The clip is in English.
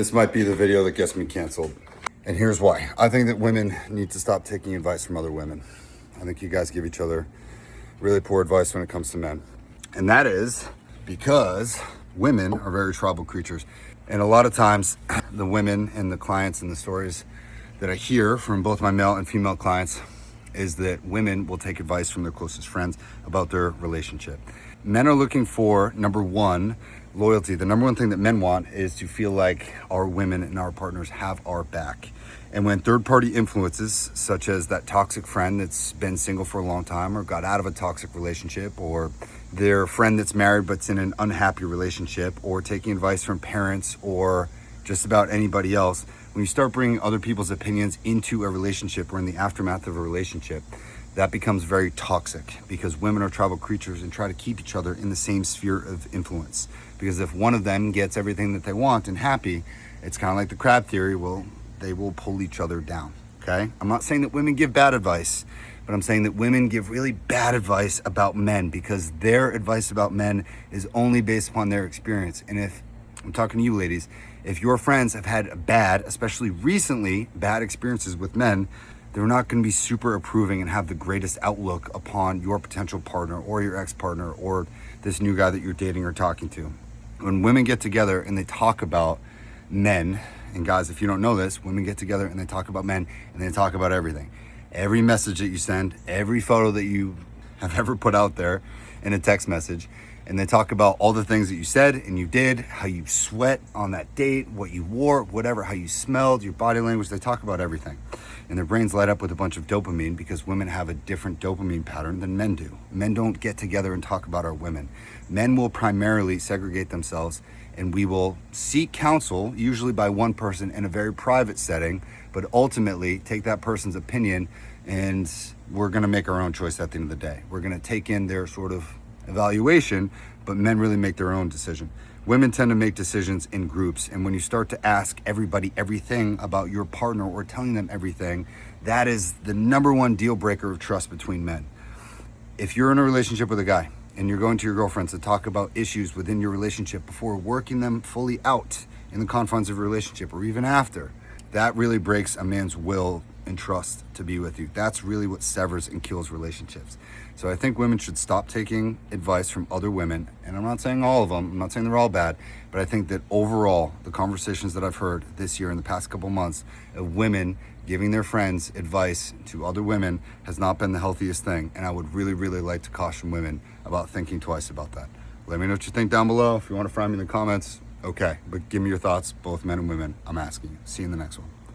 This might be the video that gets me canceled. And here's why. I think that women need to stop taking advice from other women. I think you guys give each other really poor advice when it comes to men. And that is because women are very tribal creatures. And a lot of times the women and the clients and the stories that I hear from both my male and female clients is that women will take advice from their closest friends about their relationship. Men are looking for, number one, loyalty. The number one thing that men want is to feel like our women and our partners have our back. And when third-party influences, such as that toxic friend that's been single for a long time or got out of a toxic relationship, or their friend that's married but's in an unhappy relationship, or taking advice from parents or just about anybody else, when you start bringing other people's opinions into a relationship or in the aftermath of a relationship, that becomes very toxic because women are tribal creatures and try to keep each other in the same sphere of influence. Because if one of them gets everything that they want and happy, it's kind of like the crab theory, well, they will pull each other down, okay? I'm not saying that women give bad advice, but I'm saying that women give really bad advice about men because their advice about men is only based upon their experience. And if, I'm talking to you ladies, if your friends have had bad, especially recently, bad experiences with men, they're not going to be super approving and have the greatest outlook upon your potential partner or your ex-partner or this new guy that you're dating or talking to. When women get together and they talk about men, and guys, if you don't know this, women get together and they talk about men and they talk about everything. Every message that you send, every photo that you have ever put out there in a text message, and they talk about all the things that you said and you did, how you sweat on that date, what you wore, whatever, how you smelled, your body language. They talk about everything. And their brains light up with a bunch of dopamine because women have a different dopamine pattern than men do. Men don't get together and talk about our women. Men will primarily segregate themselves, and we will seek counsel, usually by one person in a very private setting, but ultimately take that person's opinion and we're gonna make our own choice at the end of the day. We're gonna take in their sort of evaluation, but men really make their own decision. Women tend to make decisions in groups, and when you start to ask everybody everything about your partner or telling them everything, that is the number one deal breaker of trust between men. If you're in a relationship with a guy and you're going to your girlfriends to talk about issues within your relationship before working them fully out in the confines of a relationship or even after, that really breaks a man's will and trust to be with you. That's really what severs and kills relationships. So I think women should stop taking advice from other women. And I'm not saying all of them, I'm not saying they're all bad, but I think that overall, the conversations that I've heard this year in the past couple months of women giving their friends advice to other women has not been the healthiest thing. And I would really, really like to caution women about thinking twice about that. Let me know what you think down below. If you want to find me in the comments, okay. But give me your thoughts, both men and women. I'm asking you. See you in the next one.